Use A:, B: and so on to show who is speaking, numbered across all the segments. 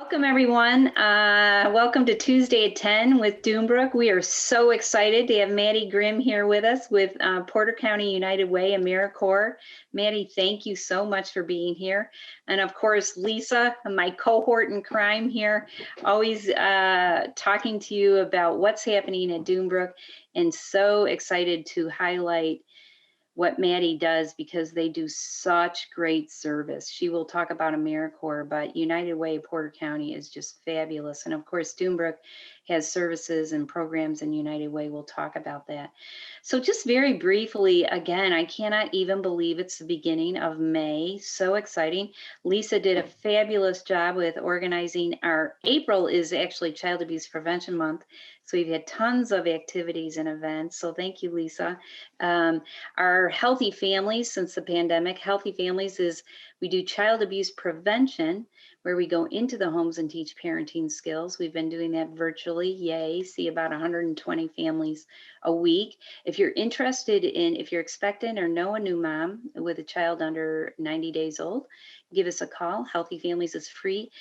A: Welcome, everyone. Welcome to Tuesday at 10 with Dunebrook. We are so excited to have Maddie Grimm here with us with Porter County United Way, AmeriCorps. Maddie, thank you so much for being here. And of course, Lisa, my cohort in crime here, always talking to you about what's happening at Dunebrook, and so excited to highlight what Maddie does because they do such great service. She will talk about AmeriCorps, but United Way Porter County is just fabulous. And of course, Dunebrook has services and programs, and United Way will talk about that. So just very briefly, again, I cannot even believe it's the beginning of May. So exciting. Lisa did a fabulous job with organizing. Our April is actually Child Abuse Prevention Month. So we've had tons of activities and events. So thank you, Lisa. Our Healthy Families, since the pandemic, Healthy Families is we do child abuse prevention, where we go into the homes and teach parenting skills. We've been doing that virtually, yay, see about 120 families a week. If you're interested in, if you're expectant or know a new mom with a child under 90 days old, give us a call. Healthy Families is free.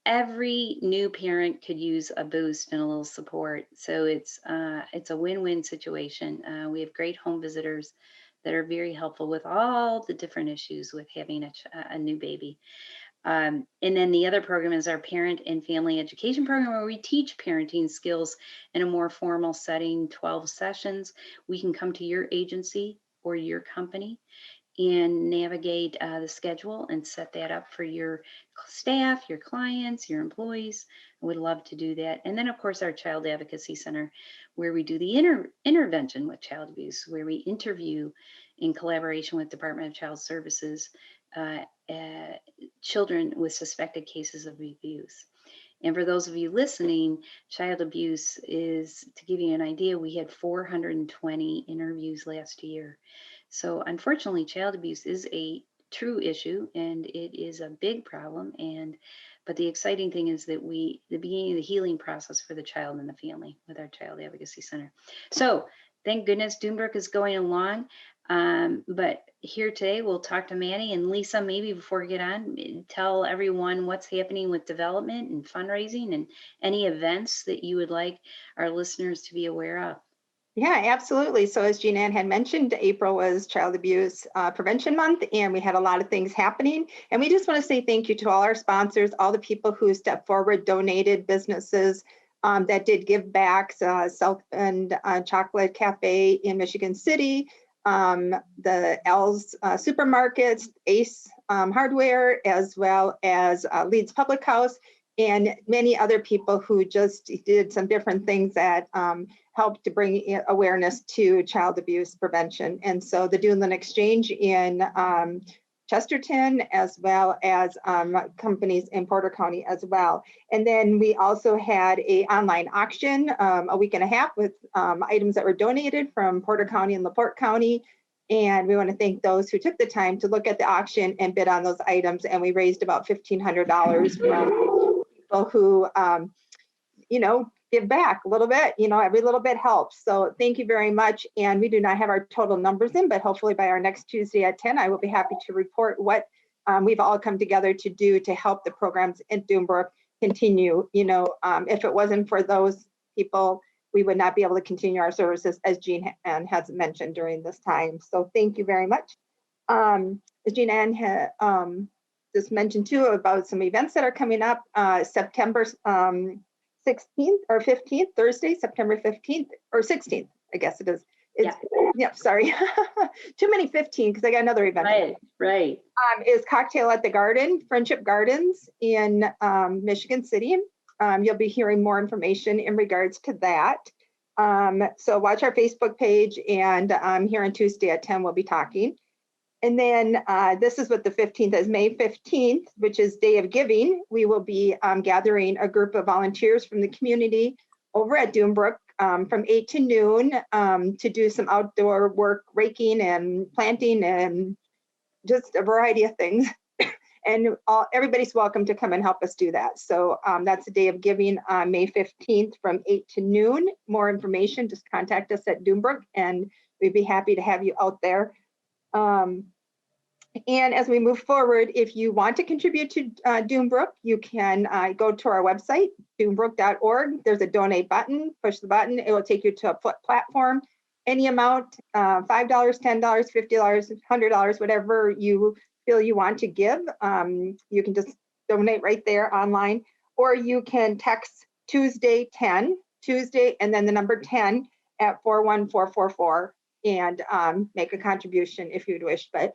A: Every new parent could use a boost and a little support. So it's a win-win situation. We have great home visitors that are very helpful with all the different issues with having a new baby. And then the other program is our Parent and Family Education Program, where we teach parenting skills in a more formal setting, 12 sessions. We can come to your agency or your company and navigate the schedule and set that up for your staff, your clients, your employees. I would love to do that. And then of course our Child Advocacy Center, where we do the intervention with child abuse, where we interview in collaboration with Department of Child Services, children with suspected cases of abuse. And for those of you listening, child abuse is, to give you an idea, we had 420 interviews last year. So unfortunately, child abuse is a true issue, and it is a big problem. But the exciting thing is that the beginning of the healing process for the child and the family with our Child Advocacy Center. So thank goodness Dunebrook is going along. But here today, we'll talk to Maddie and Lisa. Maybe before we get on, tell everyone what's happening with development and fundraising and any events that you would like our listeners to be aware of.
B: Yeah, absolutely. So as Jean Ann had mentioned, April was Child Abuse Prevention Month, and we had a lot of things happening. And we just want to say thank you to all our sponsors, all the people who stepped forward, donated, businesses that did give back, South Bend Chocolate Cafe in Michigan City, the L's Supermarkets, Ace Hardware, as well as Leeds Public House, and many other people who just did some different things that helped to bring awareness to child abuse prevention. And so the Duneland Exchange in Chesterton, as well as companies in Porter County as well. And then we also had an online auction a week and a half with items that were donated from Porter County and LaPorte County. And we want to thank those who took the time to look at the auction and bid on those items. And we raised about $1,500 from people who, give back a little bit, every little bit helps. So thank you very much. And we do not have our total numbers in, but hopefully by our next Tuesday at 10, I will be happy to report what we've all come together to do to help the programs in Dunebrook continue. If it wasn't for those people, we would not be able to continue our services, as Jean Ann has mentioned during this time. So thank you very much. As Jean Ann had just mentioned too about some events that are coming up, September 16th or 15th, Thursday, September 15th or 16th, I guess it is. Yeah, sorry. Too many 15 because I got another event.
A: Right.
B: Is Cocktail at the Garden, Friendship Gardens in Michigan City. You'll be hearing more information in regards to that. So watch our Facebook page, and here on Tuesday at 10, we'll be talking. And then this is what the 15th is, May 15th, which is Day of Giving. We will be gathering a group of volunteers from the community over at Dunebrook from 8 to noon to do some outdoor work, raking and planting and just a variety of things. And everybody's welcome to come and help us do that. So that's the Day of Giving on May 15th from 8 to noon. More information, just contact us at Dunebrook, and we'd be happy to have you out there. And as we move forward, if you want to contribute to Dunebrook, you can go to our website, dunebrook.org. There's a donate button, push the button. It will take you to a platform. Any amount, $5, $10, $50, $100, whatever you feel you want to give, you can just donate right there online. Or you can text Tuesday 10, Tuesday, and then the number 10 at 41444 and make a contribution if you'd wish. But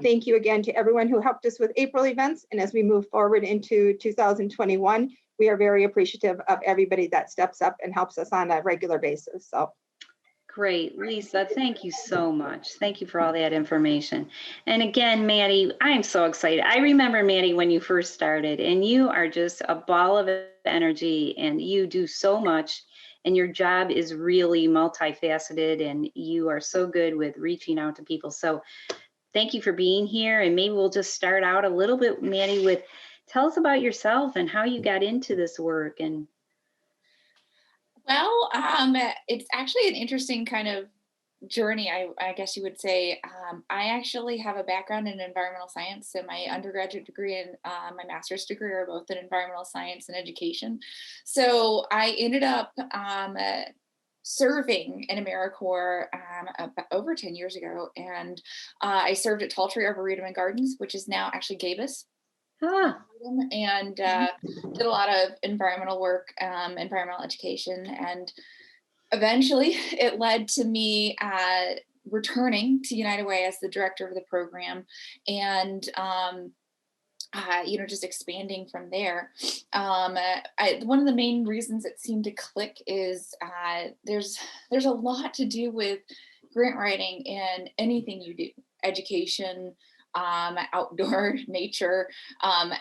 B: thank you again to everyone who helped us with April events. And as we move forward into 2021, we are very appreciative of everybody that steps up and helps us on a regular basis. So.
A: Great, Lisa, thank you so much. Thank you for all that information. And again, Maddie, I'm so excited. I remember, Maddie, when you first started, and you are just a ball of energy, and you do so much, and your job is really multifaceted, and you are so good with reaching out to people. So thank you for being here. And maybe we'll just start out a little bit, Maddie, with tell us about yourself and how you got into this work. And
C: Well, it's actually an interesting kind of journey, I guess you would say. I actually have a background in environmental science, so my undergraduate degree and my master's degree are both in environmental science and education. So I ended up serving in AmeriCorps about over 10 years ago, and I served at Tall Tree Arboretum and Gardens, which is now actually Gabus. And did a lot of environmental work, environmental education, and eventually it led to me returning to United Way as the director of the program, and just expanding from there. One of the main reasons it seemed to click is there's a lot to do with grant writing in anything you do, education, outdoor nature.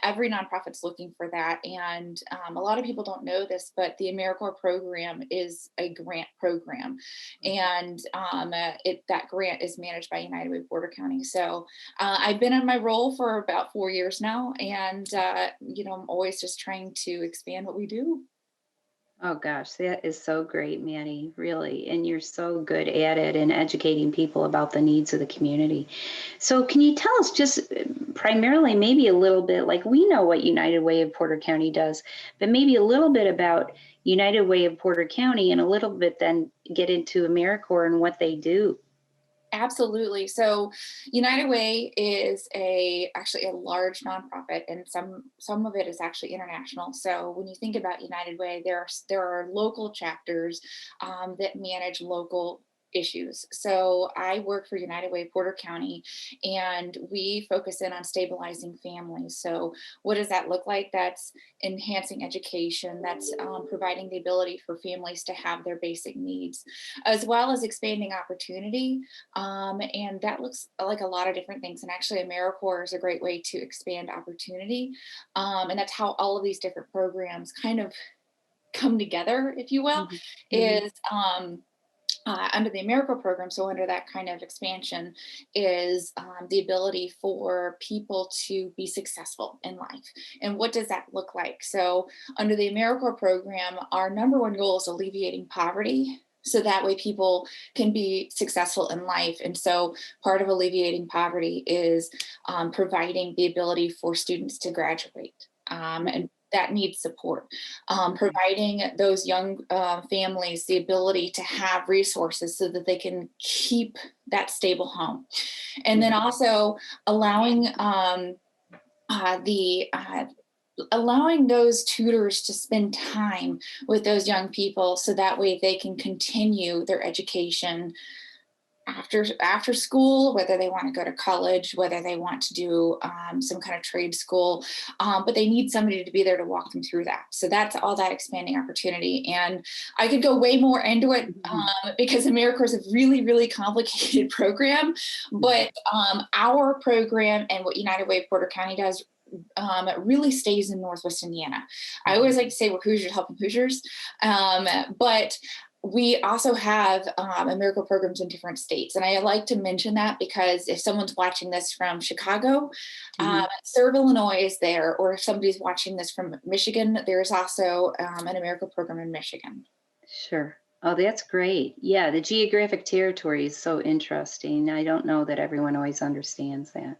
C: Every nonprofit's looking for that. And a lot of people don't know this, but the AmeriCorps program is a grant program. And that grant is managed by United Way Porter County. So I've been in my role for about 4 years now. And, I'm always just trying to expand what we do.
A: oh gosh, that is so great, Maddie, really. And you're so good at it and educating people about the needs of the community. So can you tell us just primarily, maybe a little bit, like we know what United Way of Porter County does, but maybe a little bit about United Way of Porter County and a little bit then get into AmeriCorps and what they do.
C: Absolutely. So United Way is actually a large nonprofit, and some of it is actually international. So when you think about United Way, there are local chapters that manage local issues. So I work for United Way Porter County, and we focus in on stabilizing families. So what does that look like? That's enhancing education, that's providing the ability for families to have their basic needs, as well as expanding opportunity. And that looks like a lot of different things. And actually AmeriCorps is a great way to expand opportunity. And that's how all of these different programs kind of come together, if you will, is under the AmeriCorps program. So under that kind of expansion is the ability for people to be successful in life. And what does that look like? So under the AmeriCorps program, our number one goal is alleviating poverty. So that way people can be successful in life. And so part of alleviating poverty is providing the ability for students to graduate. And that needs support. Providing those young families the ability to have resources so that they can keep that stable home. And then also allowing allowing those tutors to spend time with those young people so that way they can continue their education after school, whether they want to go to college, whether they want to do some kind of trade school, but they need somebody to be there to walk them through that. So that's all that expanding opportunity. And I could go way more into it because AmeriCorps is a really, really complicated program, but our program and what United Way of Porter County does it really stays in Northwest Indiana. I always like to say we're Hoosiers helping Hoosiers, but we also have AmeriCorps programs in different states. And I like to mention that because if someone's watching this from Chicago, Serve Illinois is there, or if somebody's watching this from Michigan, there's also an AmeriCorps program in Michigan.
A: Sure. Oh, that's great. Yeah, the geographic territory is so interesting. I don't know that everyone always understands that.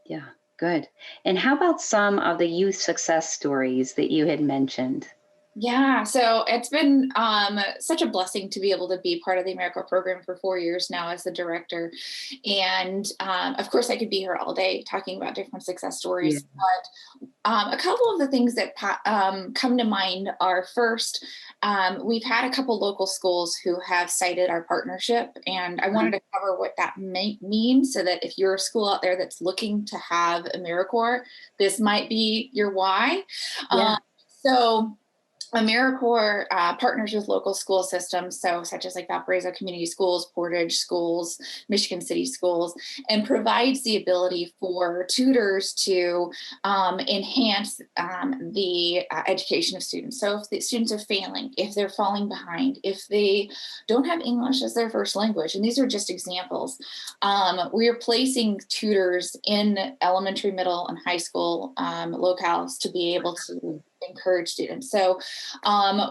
A: Yeah, good. And how about some of the youth success stories that you had mentioned?
C: Yeah, so it's been such a blessing to be able to be part of the AmeriCorps program for 4 years now as the director. And of course, I could be here all day talking about different success
A: Yeah.
C: stories. But a couple of the things that come to mind are first, we've had a couple local schools who have cited our partnership, and I wanted to cover what that means so that if you're a school out there that's looking to have AmeriCorps, this might be your why.
A: Yeah.
C: So AmeriCorps partners with local school systems, so such as like Valparaiso Community Schools, Portage Schools, Michigan City Schools, and provides the ability for tutors to enhance the education of students. So if the students are failing, if they're falling behind, if they don't have English as their first language, and these are just examples, we are placing tutors in elementary, middle, and high school locales to be able to encourage students. So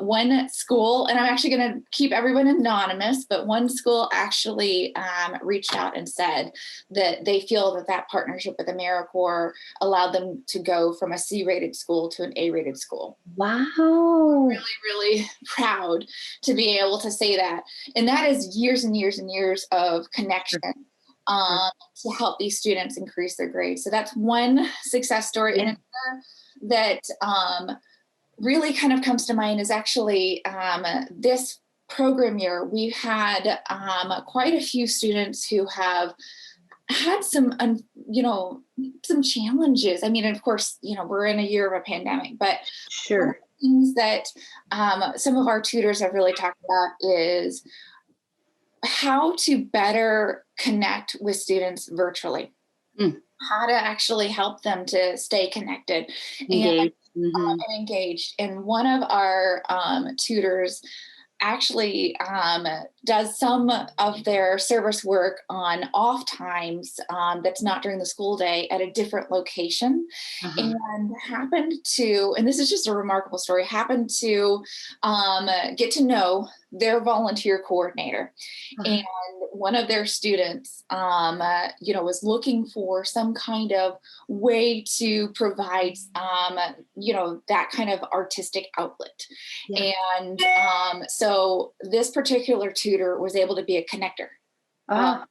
C: one school, and I'm actually going to keep everyone anonymous, but one school actually reached out and said that they feel that that partnership with AmeriCorps allowed them to go from a C-rated school to an A-rated school.
A: Wow.
C: Really proud to be able to say that. And that is years and years and years of connection to help these students increase their grades. So that's one success story.
A: Yeah.
C: And another that really kind of comes to mind is actually this program year, we've had quite a few students who have had some, some challenges. I mean, of course, we're in a year of a pandemic, but one of
A: Sure.
C: the things that some of our tutors have really talked about is how to better connect with students virtually,
A: Mm.
C: how to actually help them to stay connected and
A: Engaged. Hmm.
C: and engaged. And one of our tutors actually does some of their service work on off times that's not during the school day at a different location,
A: Uh-huh.
C: and happened to, and this is just a remarkable story, happened to get to know their volunteer coordinator. And one of their students, was looking for some kind of way to provide, that kind of artistic outlet.
A: Yeah.
C: And so this particular tutor was able to be a connector.
A: Ah,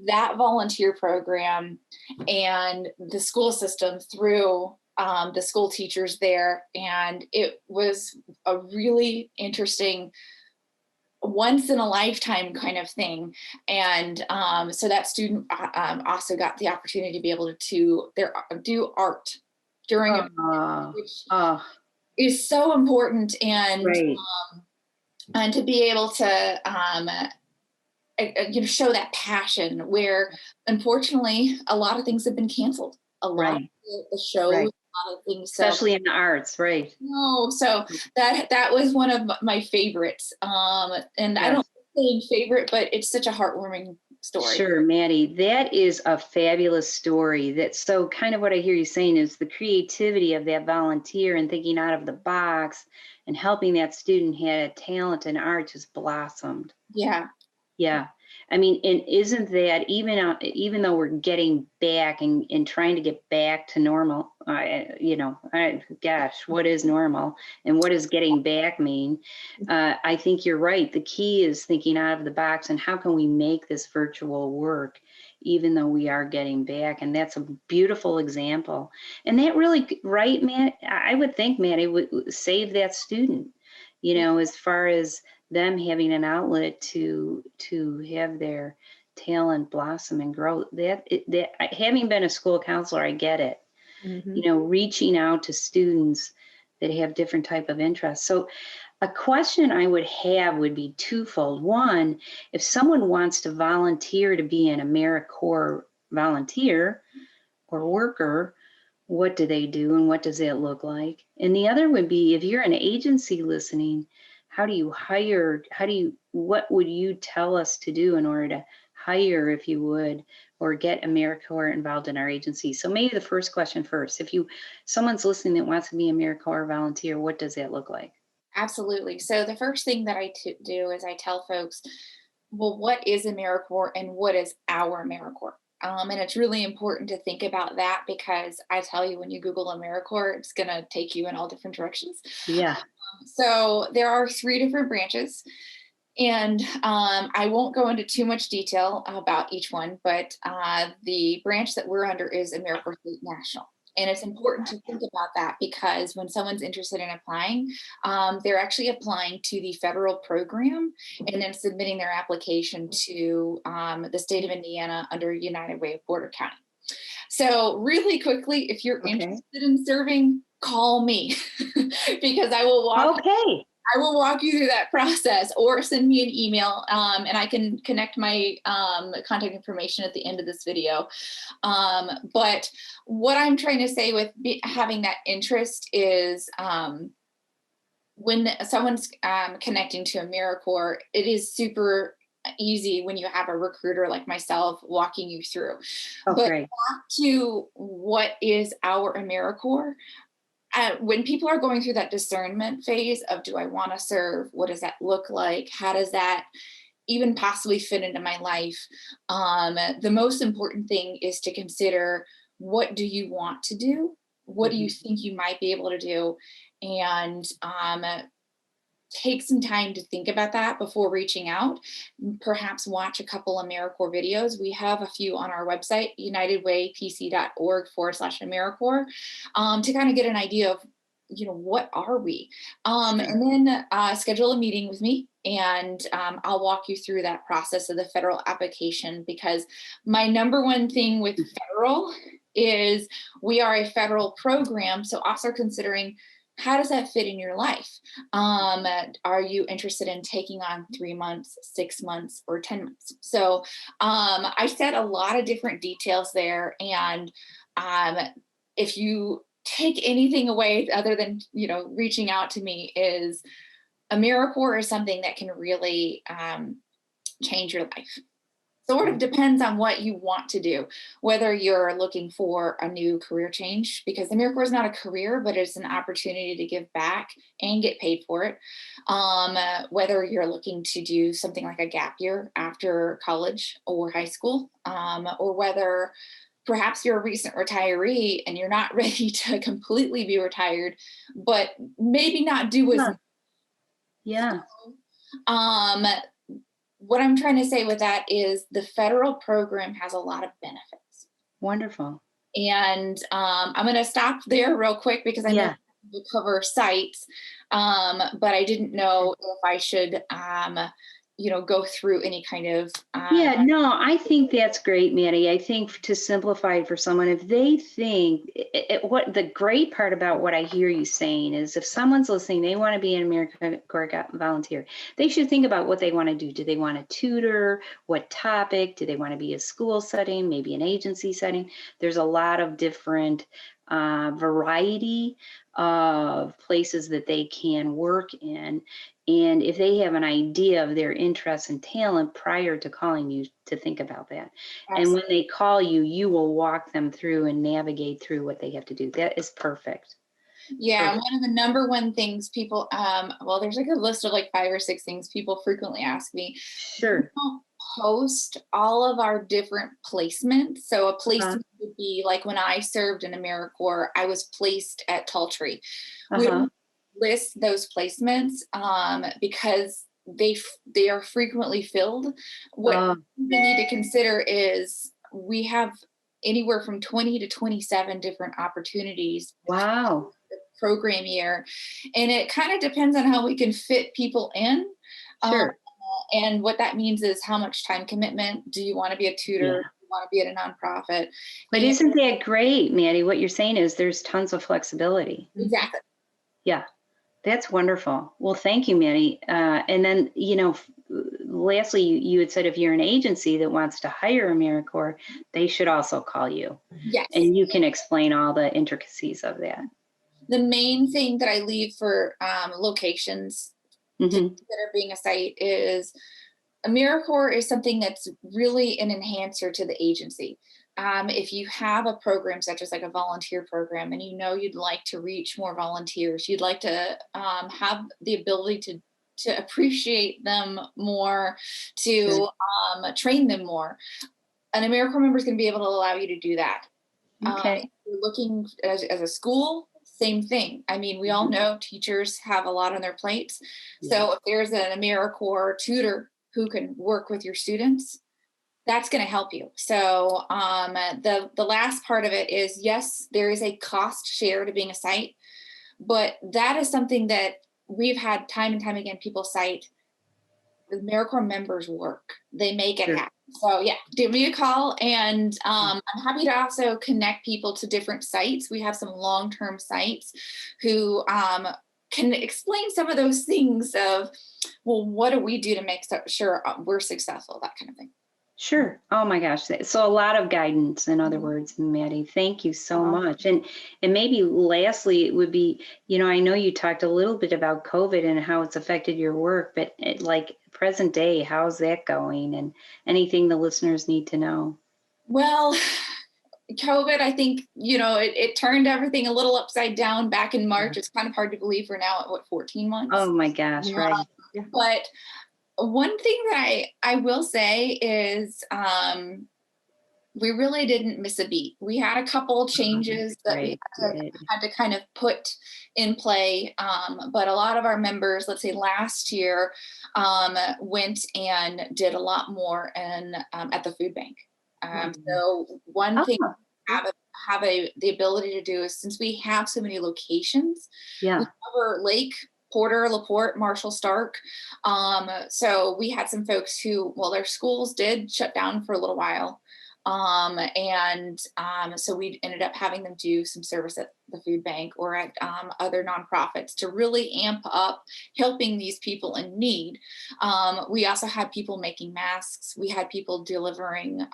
C: That volunteer program and the school system through the school teachers there. And it was a really interesting once in a lifetime kind of thing. And so that student also got the opportunity to be able to do art during a
A: ah,
C: which
A: ah,
C: is so important,
A: right.
C: and to be able to show that passion where unfortunately a lot of things have been canceled, a lot of
A: Right.
C: the shows,
A: Right.
C: a lot of things. So
A: Especially in the arts, right?
C: no, so that was one of my favorites. And I
A: Yes.
C: don't say favorite, but it's such a heartwarming story.
A: Sure, Maddie, that is a fabulous story. That's so kind of what I hear you saying is the creativity of that volunteer and thinking out of the box and helping that student had a talent in art just blossomed.
C: Yeah.
A: Yeah. I mean, and isn't that even though we're getting back and trying to get back to normal, gosh, what is normal and what does getting back mean? I think you're right. The key is thinking out of the box and how can we make this virtual work, even though we are getting back? And that's a beautiful example. And that really, right, Matt? I would think, Matt, it would save that student, as far as them having an outlet to have their talent blossom and grow. That having been a school counselor, I get it.
B: Mhm.
A: Reaching out to students that have different type of interests. So a question I would have would be twofold. One, if someone wants to volunteer to be an AmeriCorps volunteer or worker, what do they do and what does that look like? And the other would be if you're an agency listening, how do you hire? What would you tell us to do in order to hire, if you would, or get AmeriCorps involved in our agency? So maybe the first question first, if someone's listening that wants to be AmeriCorps volunteer, what does that look like?
C: Absolutely. So the first thing that I do is I tell folks, well, what is AmeriCorps and what is our AmeriCorps? And it's really important to think about that, because I tell you, when you Google AmeriCorps, it's going to take you in all different directions.
A: Yeah.
C: So there are 3 different branches. And I won't go into too much detail about each one, but the branch that we're under is AmeriCorps State National. And it's important to think about that, because when someone's interested in applying, they're actually applying to the federal program and then submitting their application to the state of Indiana under United Way of Border County. So really quickly, if you're interested in serving, call me because I will walk you through that process, or send me an email, and I can connect my contact information at the end of this video. But what I'm trying to say with having that interest is when someone's connecting to AmeriCorps, it is super easy when you have a recruiter like myself walking you through. But back to what is our AmeriCorps, when people are going through that discernment phase of, do I want to serve? What does that look like? How does that even possibly fit into my life? The most important thing is to consider, what do you want to do? What do you think you might be able to do? And take some time to think about that before reaching out. Perhaps watch a couple AmeriCorps videos. We have a few on our website, unitedwaypc.org/AmeriCorps, to kind of get an idea of, what are we? And then schedule a meeting with me, and I'll walk you through that process of the federal application, because my number one thing with federal is we are a federal program. So also considering, how does that fit in your life? Are you interested in taking on 3 months, 6 months, or 10 months? So I said a lot of different details there. And if you take anything away other than, reaching out to me, is AmeriCorps is something that can really change your life. Sort of depends on what you want to do, whether you're looking for a new career change, because AmeriCorps is not a career, but it's an opportunity to give back and get paid for it. Whether you're looking to do something like a gap year after college or high school, or whether perhaps you're a recent retiree and you're not ready to completely be retired, but maybe not do as much.
A: Yeah.
C: What I'm trying to say with that is the federal program has a lot of benefits.
A: Wonderful.
C: And I'm going to stop there real quick, because I know we cover sites, but I didn't know if I should, go through any kind of.
A: No, I think that's great, Maddie. I think to simplify it for someone, if they think, what the great part about what I hear you saying is, if someone's listening, they want to be an AmeriCorps volunteer, they should think about what they want to do. Do they want to tutor? What topic? Do they want to be a school setting, maybe an agency setting? There's a lot of different variety of places that they can work in. And if they have an idea of their interest and talent prior to calling you, to think about that. Absolutely. And when they call you, you will walk them through and navigate through what they have to do. That is perfect.
C: Yeah, one of the number one things people, there's like a list of like 5 or 6 things people frequently ask me.
A: Sure.
C: We don't post all of our different placements. So a placement would be like, when I served in AmeriCorps, I was placed at Tall Tree. We don't list those placements because they are frequently filled. What we need to consider is we have anywhere from 20 to 27 different opportunities.
A: Wow.
C: Program year, and it kind of depends on how we can fit people in.
A: Sure.
C: And what that means is, how much time commitment do you want to be a tutor? Do you want to be at a nonprofit?
A: But isn't that great, Maddie? What you're saying is there's tons of flexibility.
C: Exactly.
A: Yeah, that's wonderful. Well, thank you, Maddie. And then, lastly, you had said if you're an agency that wants to hire AmeriCorps, they should also call you.
C: Yes.
A: And you can explain all the intricacies of that.
C: The main thing that I leave for locations to consider being a site is, AmeriCorps is something that's really an enhancer to the agency. If you have a program such as like a volunteer program, and you'd like to reach more volunteers, you'd like to have the ability to appreciate them more, to train them more, an AmeriCorps member is going to be able to allow you to do that.
A: Okay.
C: If you're looking as a school, same thing. I mean, we all know teachers have a lot on their plates. So if there's an AmeriCorps tutor who can work with your students, that's going to help you. So the last part of it is, yes, there is a cost share to being a site, but that is something that we've had time and time again, people cite. The AmeriCorps members work. They make it happen. So yeah, give me a call, and I'm happy to also connect people to different sites. We have some long-term sites who can explain some of those things of, well, what do we do to make sure we're successful, that kind of thing.
A: Sure. Oh my gosh. So a lot of guidance, in other words, Maddie. Thank you so much. And maybe lastly, it would be, I know you talked a little bit about COVID and how it's affected your work, but like present day, how's that going, and anything the listeners need to know?
C: Well, COVID, I think, it turned everything a little upside down back in March. It's kind of hard to believe we're now at 14 months.
A: Oh my gosh. Right.
C: But one thing that I will say is we really didn't miss a beat. We had a couple changes that we had to kind of put in play. But a lot of our members, let's say last year, went and did a lot more at the food bank. So one thing we have the ability to do is, since we have so many locations, we cover Lake, Porter, LaPorte, Marshall, Stark. So we had some folks who, their schools did shut down for a little while. So we ended up having them do some service at the food bank or at other nonprofits to really amp up helping these people in need. We also had people making masks. We had people delivering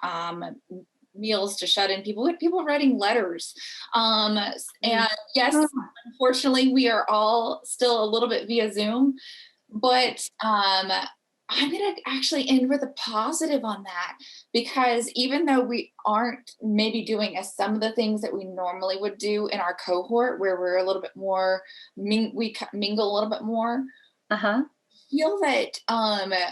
C: meals to shut-in people. We had people writing letters. And yes, unfortunately, we are all still a little bit via Zoom, but I'm going to actually end with a positive on that, because even though we aren't maybe doing some of the things that we normally would do in our cohort, where we're a little bit more, we mingle a little bit more, I feel that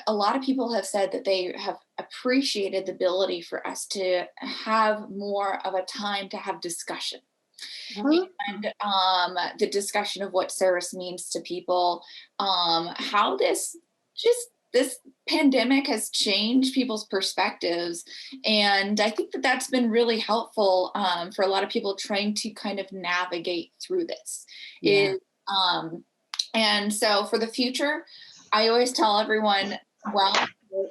C: a lot of people have said that they have appreciated the ability for us to have more of a time to have discussion. And the discussion of what service means to people, how this pandemic has changed people's perspectives. And I think that that's been really helpful for a lot of people trying to kind of navigate through this. And so for the future, I always tell everyone,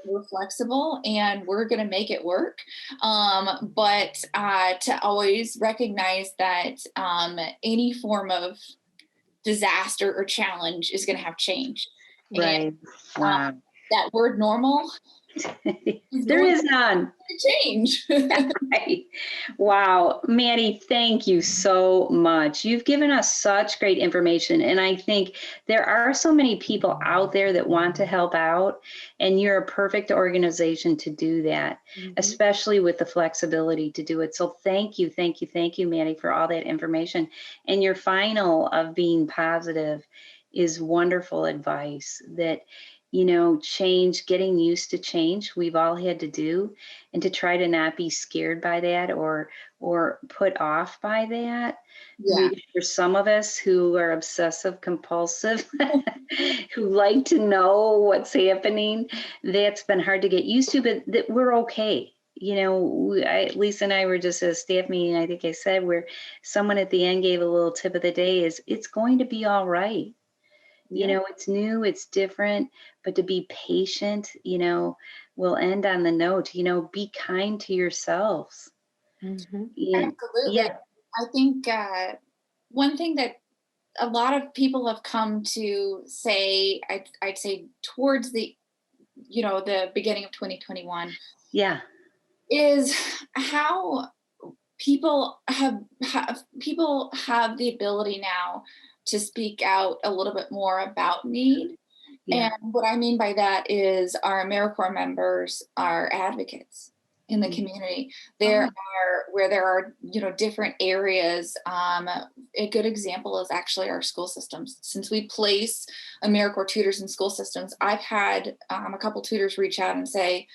C: we're flexible and we're going to make it work. But to always recognize that any form of disaster or challenge is going to have change.
A: Right. Wow.
C: That word normal,
A: there is none.
C: Change.
A: Right. Wow. Maddie, thank you so much. You've given us such great information. And I think there are so many people out there that want to help out, and you're a perfect organization to do that, especially with the flexibility to do it. So thank you, Maddie, for all that information. And your final of being positive is wonderful advice that, change, getting used to change, we've all had to do, and to try to not be scared by that or put off by that. For some of us who are obsessive compulsive, who like to know what's happening, that's been hard to get used to, but that we're okay. Lisa and I were just at a staff meeting, I think I said, where someone at the end gave a little tip of the day is, it's going to be all right. It's new, it's different, but to be patient, we'll end on the note, be kind to yourselves.
C: Absolutely. I think one thing that a lot of people have come to say, I'd say towards the beginning of 2021, is how people have the ability now to speak out a little bit more about need. And what I mean by that is our AmeriCorps members are advocates in the community. There are different areas. A good example is actually our school systems. Since we place AmeriCorps tutors in school systems, I've had a couple tutors reach out and say,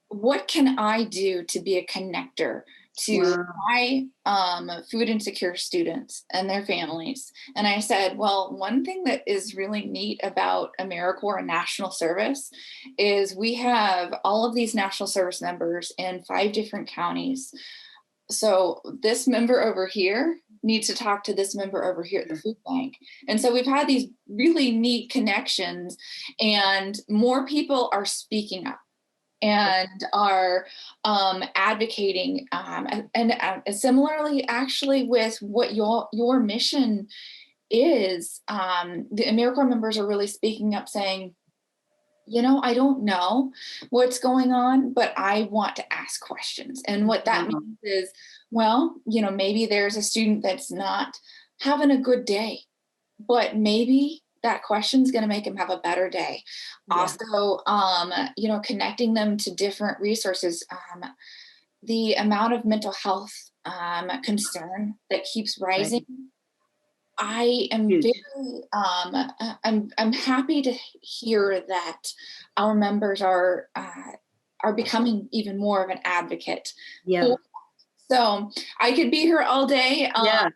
C: what can I do to be a connector to
A: Wow.
C: my food insecure students and their families? And I said, well, one thing that is really neat about AmeriCorps and national service is we have all of these national service members in 5 different counties. So this member over here needs to talk to this member over here at the food bank. And so we've had these really neat connections, and more people are speaking up and are advocating, and similarly actually with what your mission is. The AmeriCorps members are really speaking up saying, I don't know what's going on, but I want to ask questions. And what that
A: Wow.
C: means is, well, maybe there's a student that's not having a good day, but maybe that question is going to make them have a better day.
B: Yeah.
C: Also, connecting them to different resources. The amount of mental health concern that keeps rising. I am
A: Huge.
C: very I'm happy to hear that our members are becoming even more of an advocate.
A: Yeah.
C: So I could be here all day.
A: Yeah.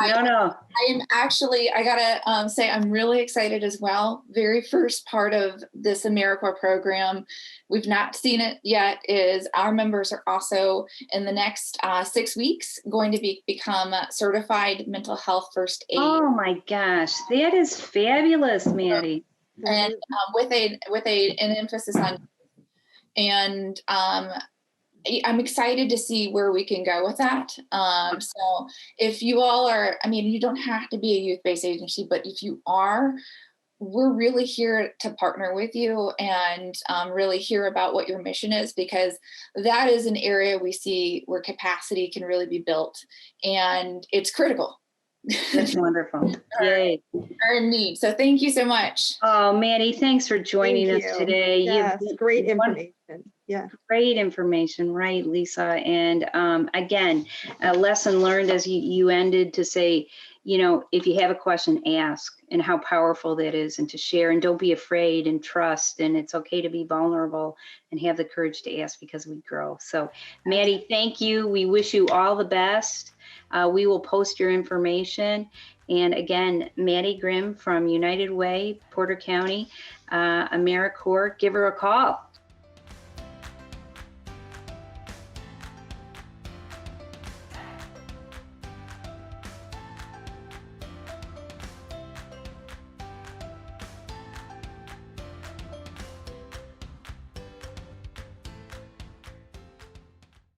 A: No.
C: I am actually, I gotta say, I'm really excited as well. Very first part of this AmeriCorps program, we've not seen it yet, is our members are also in the next 6 weeks going to become certified mental health first aid.
A: Oh my gosh, that is fabulous, Maddie.
C: And with an emphasis on, and I'm excited to see where we can go with that. So if you all are, you don't have to be a youth-based agency, but if you are, we're really here to partner with you and really hear about what your mission is, because that is an area we see where capacity can really be built, and it's critical.
A: That's wonderful. Yay.
C: Are in need. So thank you so much.
A: Oh, Maddie, thanks for joining us today.
B: Yes, great information. Yeah.
A: Great information, right, Lisa? And again, a lesson learned as you ended to say, if you have a question, ask, and how powerful that is, and to share, and don't be afraid, and trust, and it's okay to be vulnerable and have the courage to ask, because we grow. So Maddie, thank you. We wish you all the best. We will post your information. And again, Maddie Grimm from United Way, Porter County, AmeriCorps, give her a call.